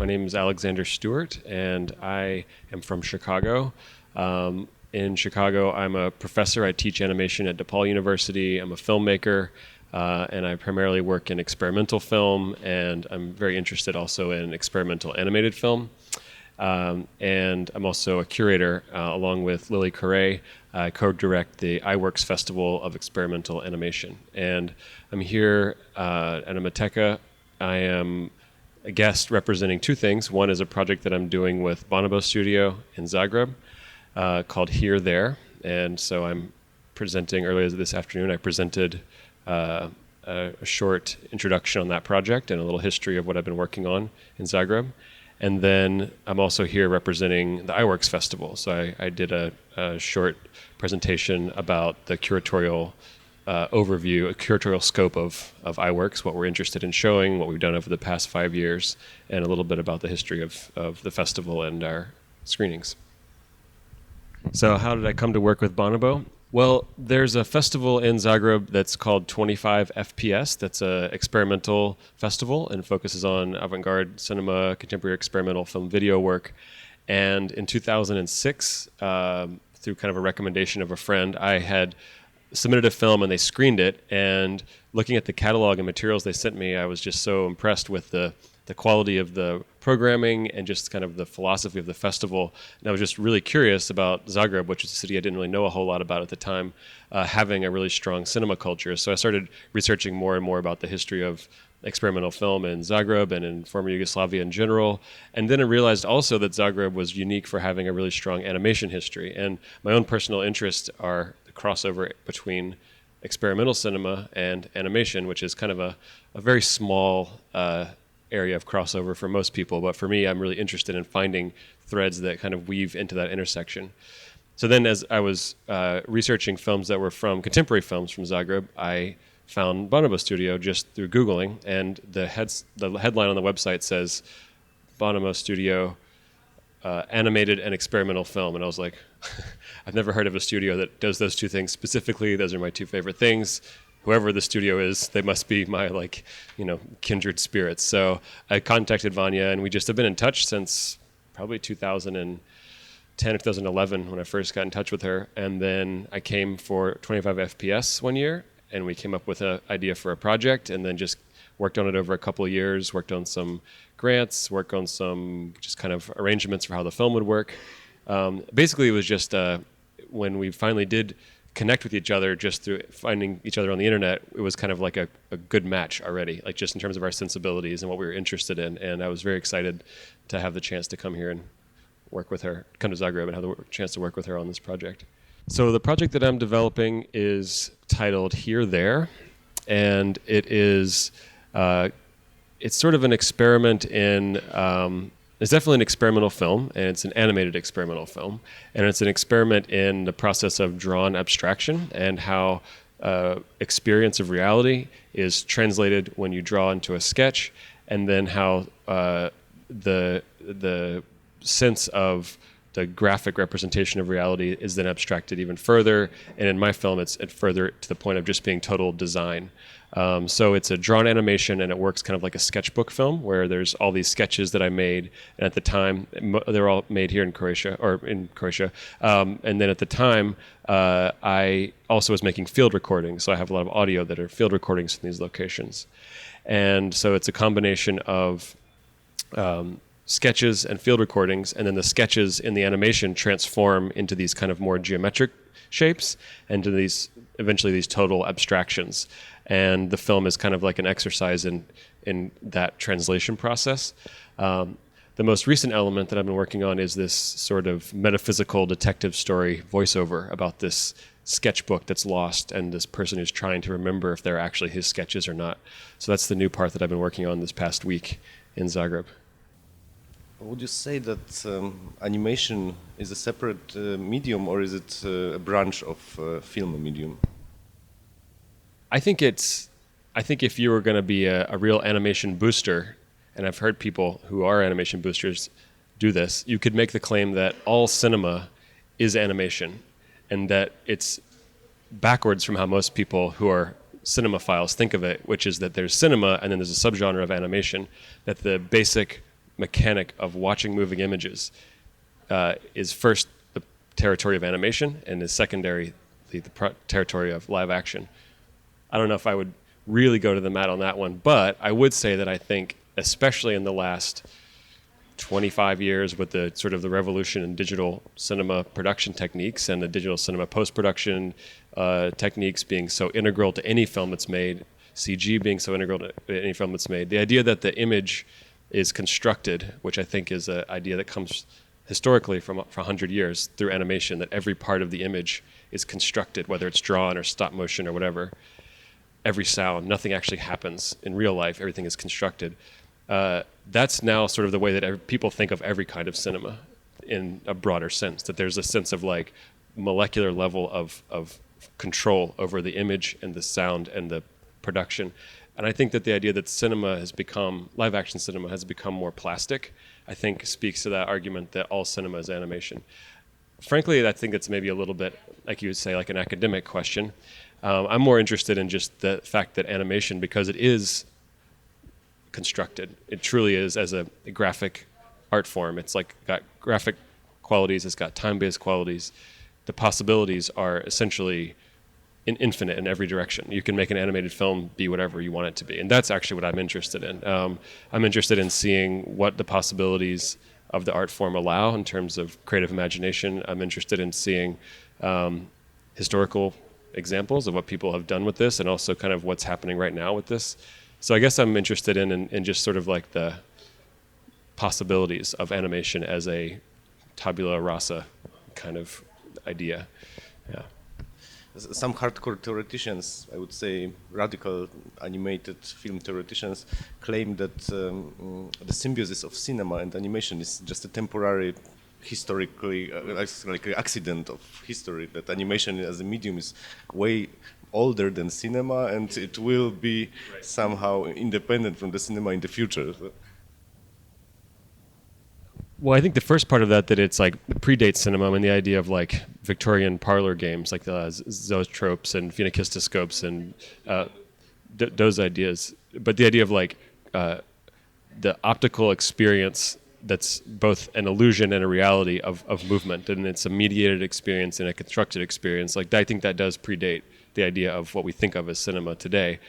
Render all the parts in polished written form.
My name is Alexander Stewart, and I am from Chicago. In Chicago, I'm a professor. I teach animation at DePaul University. I'm a filmmaker, and I primarily work in experimental film, and I'm very interested also in experimental animated film. And I'm also a curator, along with Lily Correa. I co-direct the iWorks Festival of Experimental Animation. And I'm here at Animateka. I am a guest representing two things. One is a project that I'm doing with Bobrowska Studio in Zagreb called Here There. And so I'm presenting earlier this afternoon. I presented a short introduction on that project and a little history of what I've been working on in Zagreb. And then I'm also here representing the iWorks Festival. So I did a short presentation about the curatorial overview, a curatorial scope of iWorks, what we're interested in showing, what we've done over the past 5 years, and a little bit about the history of the festival and our screenings. So how did I come to work with Bonobo? Well, there's a festival in Zagreb that's called 25 FPS. That's an experimental festival and focuses on avant-garde cinema, contemporary experimental film video work. And in 2006, through kind of a recommendation of a friend, I had submitted a film and they screened it. And looking at the catalog and materials they sent me, I was just so impressed with the quality of the programming and just kind of the philosophy of the festival. And I was just really curious about Zagreb, which is a city I didn't really know a whole lot about at the time, having a really strong cinema culture. So I started researching more and more about the history of experimental film in Zagreb and in former Yugoslavia in general. And then I realized also that Zagreb was unique for having a really strong animation history. And my own personal interests are the crossover between experimental cinema and animation, which is kind of a very small area of crossover for most people, but for me, I'm really interested in finding threads that kind of weave into that intersection. So then as I was researching films that were from contemporary films from Zagreb, I found Bonobo Studio just through Googling, and the headline on the website says, Bonobo Studio, animated and experimental film. And I was like, I've never heard of a studio that does those two things specifically. Those are my two favorite things. Whoever the studio is, they must be my kindred spirits. So I contacted Vanya, and we just have been in touch since probably 2010 or 2011 when I first got in touch with her. And then I came for 25 FPS one year, and we came up with an idea for a project, and then just worked on it over a couple of years, worked on some grants, worked on some just kind of arrangements for how the film would work. Basically, it was just when we finally did connect with each other just through finding each other on the internet, it was kind of like a good match already, like just in terms of our sensibilities and what we were interested in. And I was very excited to have the chance to come here and work with her, come to Zagreb and have the chance to work with her on this project. So the project that I'm developing is titled Here There, and it is, it's sort of an experiment in, it's definitely an experimental film, and it's an animated experimental film. And it's an experiment in the process of drawn abstraction and how experience of reality is translated when you draw into a sketch, and then how the sense of the graphic representation of reality is then abstracted even further. And in my film, it's further to the point of just being total design. So it's a drawn animation, and it works kind of like a sketchbook film where there's all these sketches that I made. And at the time, they're all made here in Croatia. And then at the time, I also was making field recordings. So I have a lot of audio that are field recordings from these locations. And so it's a combination of sketches and field recordings, and then the sketches in the animation transform into these kind of more geometric shapes and to eventually these total abstractions. And the film is kind of like an exercise in that translation process. The most recent element that I've been working on is this sort of metaphysical detective story voiceover about this sketchbook that's lost and this person who's trying to remember if they're actually his sketches or not. So that's the new part that I've been working on this past week in Zagreb. Would you say that animation is a separate medium, or is it a branch of film medium? I think if you were going to be a real animation booster, and I've heard people who are animation boosters do this, you could make the claim that all cinema is animation, and that it's backwards from how most people who are cinemaphiles think of it, which is that there's cinema and then there's a subgenre of animation, that the basic mechanic of watching moving images is first the territory of animation and is secondary the territory of live action. I don't know if I would really go to the mat on that one, but I would say that I think, especially in the last 25 years with the sort of the revolution in digital cinema production techniques and the digital cinema post-production techniques being so integral to any film that's made, CG being so integral to any film that's made, the idea that the image is constructed, which I think is an idea that comes historically for 100 years through animation, that every part of the image is constructed, whether it's drawn or stop motion or whatever. Every sound, nothing actually happens in real life, everything is constructed. That's now sort of the way that people think of every kind of cinema in a broader sense, that there's a sense of like molecular level of control over the image and the sound and the production. And I think that the idea that cinema has become, live action cinema has become more plastic, I think speaks to that argument that all cinema is animation. Frankly, I think it's maybe a little bit, like you would say, like an academic question. I'm more interested in just the fact that animation, because it is constructed, it truly is as a graphic art form. It's like got graphic qualities, it's got time-based qualities. The possibilities are essentially infinite in every direction. You can make an animated film be whatever you want it to be. And that's actually what I'm interested in. I'm interested in seeing what the possibilities of the art form allow in terms of creative imagination. I'm interested in seeing historical examples of what people have done with this and also kind of what's happening right now with this. So I guess I'm interested in just sort of like the possibilities of animation as a tabula rasa kind of idea. Yeah. Some hardcore theoreticians, I would say radical animated film theoreticians, claim that the symbiosis of cinema and animation is just a temporary historically like an accident of history, that animation as a medium is way older than cinema and it will be somehow independent from the cinema in the future. Well, I think the first part of that it's like predates cinema. I mean, the idea of like Victorian parlor games, like the zoetropes and phenakistoscopes and those ideas. But the idea of like the optical experience that's both an illusion and a reality of movement, and it's a mediated experience and a constructed experience. Like I think that does predate the idea of what we think of as cinema today.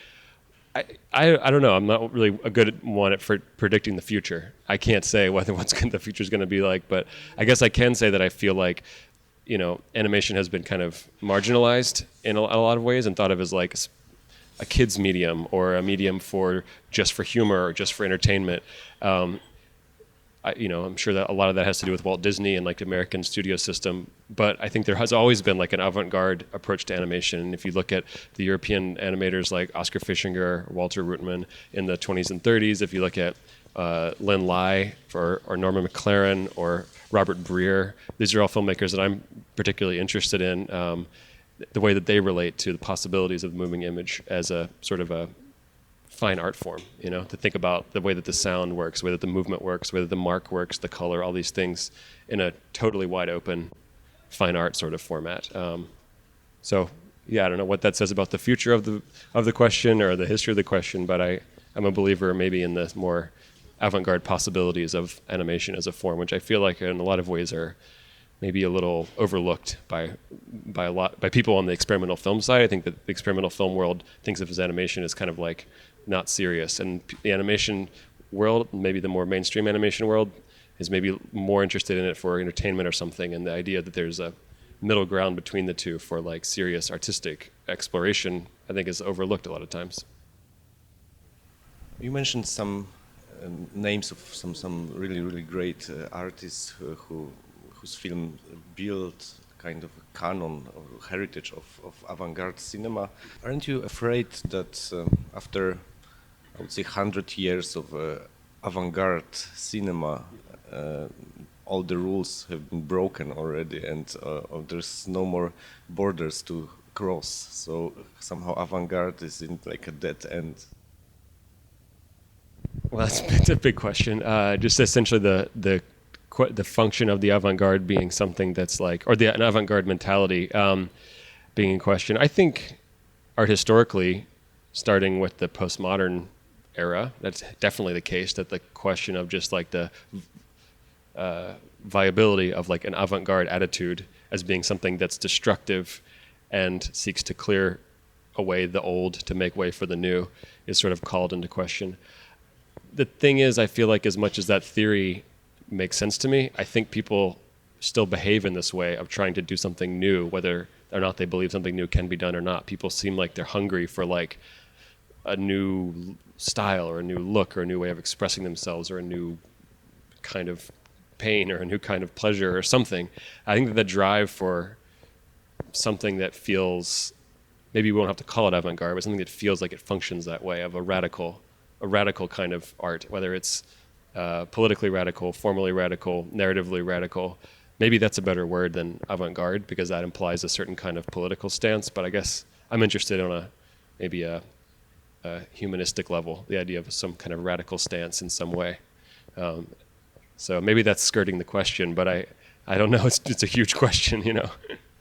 I don't know. I'm not really a good one at predicting the future. I can't say whether the future is going to be like, but I guess I can say that I feel like, you know, animation has been kind of marginalized in a lot of ways and thought of as like a kid's medium or a medium for just for humor or just for entertainment. I'm sure that a lot of that has to do with Walt Disney and like the American studio system, but I think there has always been like an avant-garde approach to animation. And if you look at the European animators like Oscar Fischinger, Walter Ruttmann in the 20s and 30s, if you look at Lin Lai or Norman McLaren or Robert Breer, these are all filmmakers that I'm particularly interested in, the way that they relate to the possibilities of the moving image as a sort of a fine art form, you know, to think about the way that the sound works, the way that the movement works, the way that the mark works, the color, all these things in a totally wide open fine art sort of format. So yeah, I don't know what that says about the future of the question or the history of the question, but I'm a believer maybe in the more avant-garde possibilities of animation as a form, which I feel like in a lot of ways are maybe a little overlooked by people on the experimental film side. I think that the experimental film world thinks of as animation as kind of like not serious, and the animation world, maybe the more mainstream animation world, is maybe more interested in it for entertainment or something, and the idea that there's a middle ground between the two for like serious artistic exploration, I think is overlooked a lot of times. You mentioned some names of some really great artists whose film built kind of a canon or heritage of avant-garde cinema. Aren't you afraid that after, I would say, 100 years of avant-garde cinema, all the rules have been broken already and there's no more borders to cross? So somehow avant-garde is in like a dead end. Well, that's a big question. Just essentially the function of the avant-garde being something that's like, or an avant-garde mentality being in question. I think art historically, starting with the postmodern era. That's definitely the case, that the question of just like the viability of like an avant-garde attitude as being something that's destructive and seeks to clear away the old to make way for the new is sort of called into question. The thing is, I feel like as much as that theory makes sense to me, I think people still behave in this way of trying to do something new, whether or not they believe something new can be done or not. People seem like they're hungry for like a new style or a new look or a new way of expressing themselves or a new kind of pain or a new kind of pleasure or something. I think that the drive for something that feels, maybe we won't have to call it avant-garde, but something that feels like it functions that way, of a radical kind of art, whether it's politically radical, formally radical, narratively radical. Maybe that's a better word than avant-garde because that implies a certain kind of political stance, but I guess I'm interested on maybe a humanistic level, the idea of some kind of radical stance in some way. So maybe that's skirting the question, but I don't know. It's a huge question, you know.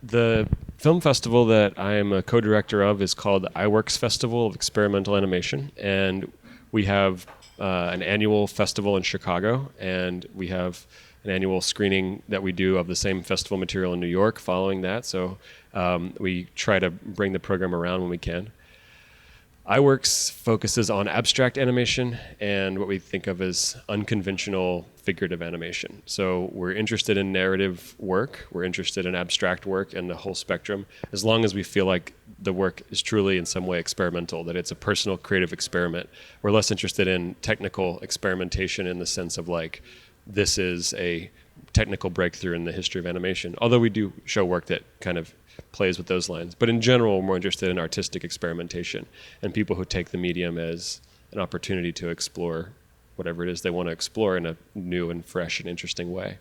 The film festival that I am a co-director of is called the iWorks Festival of Experimental Animation, and we have an annual festival in Chicago, and we have an annual screening that we do of the same festival material in New York following that. So we try to bring the program around when we can. iWorks focuses on abstract animation and what we think of as unconventional figurative animation. So we're interested in narrative work, we're interested in abstract work and the whole spectrum, as long as we feel like the work is truly in some way experimental, that it's a personal creative experiment. We're less interested in technical experimentation in the sense of like, this is a technical breakthrough in the history of animation, although we do show work that kind of plays with those lines. But in general, we're more interested in artistic experimentation and people who take the medium as an opportunity to explore whatever it is they want to explore in a new and fresh and interesting way.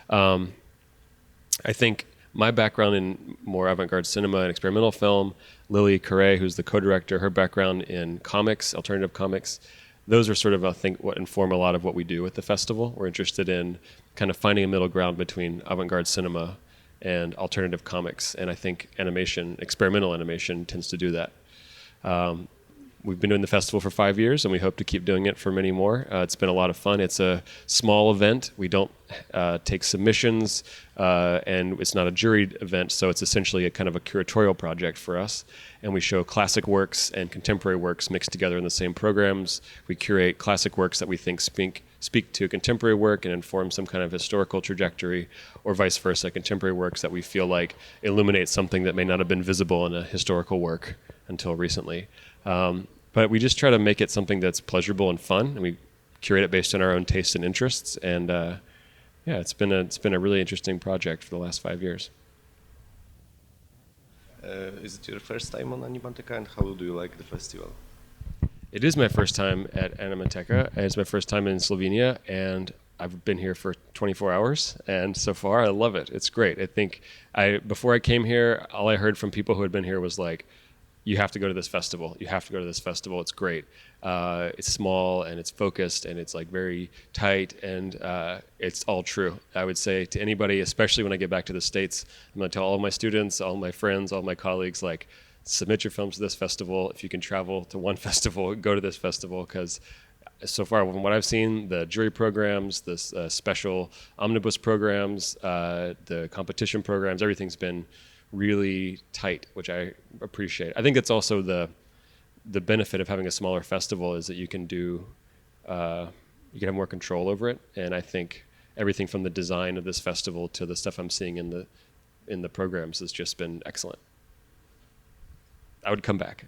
I think my background in more avant-garde cinema and experimental film, Lily Carré, who's the co-director, her background in comics, alternative comics, those are sort of, I think, what inform a lot of what we do at the festival. We're interested in kind of finding a middle ground between avant-garde cinema and alternative comics, and I think animation, experimental animation, tends to do that. We've been doing the festival for 5 years, and we hope to keep doing it for many more. It's been a lot of fun. It's a small event. We don't take submissions, and it's not a juried event, so it's essentially a kind of a curatorial project for us. And we show classic works and contemporary works mixed together in the same programs. We curate classic works that we think speak to contemporary work and inform some kind of historical trajectory, or vice versa, contemporary works that we feel like illuminate something that may not have been visible in a historical work until recently. But we just try to make it something that's pleasurable and fun, and we curate it based on our own tastes and interests. And yeah, it's been a really interesting project for the last 5 years. Is it your first time on Animateka, and how do you like the festival? It is my first time at Animateka, and it's my first time in Slovenia, and I've been here for 24 hours, and so far I love it. It's great. I think before I came here, all I heard from people who had been here was like, you have to go to this festival. You have to go to this festival. It's great. It's small and it's focused and it's like very tight, and it's all true. I would say to anybody, especially when I get back to the States, I'm going to tell all my students, all my friends, all my colleagues, like, submit your films to this festival. If you can travel to one festival, go to this festival, because so far from what I've seen, the jury programs, the special omnibus programs, the competition programs, everything's been really tight, which I appreciate. I think it's also the benefit of having a smaller festival is that you can have more control over it. And I think everything from the design of this festival to the stuff I'm seeing in the programs has just been excellent. I would come back.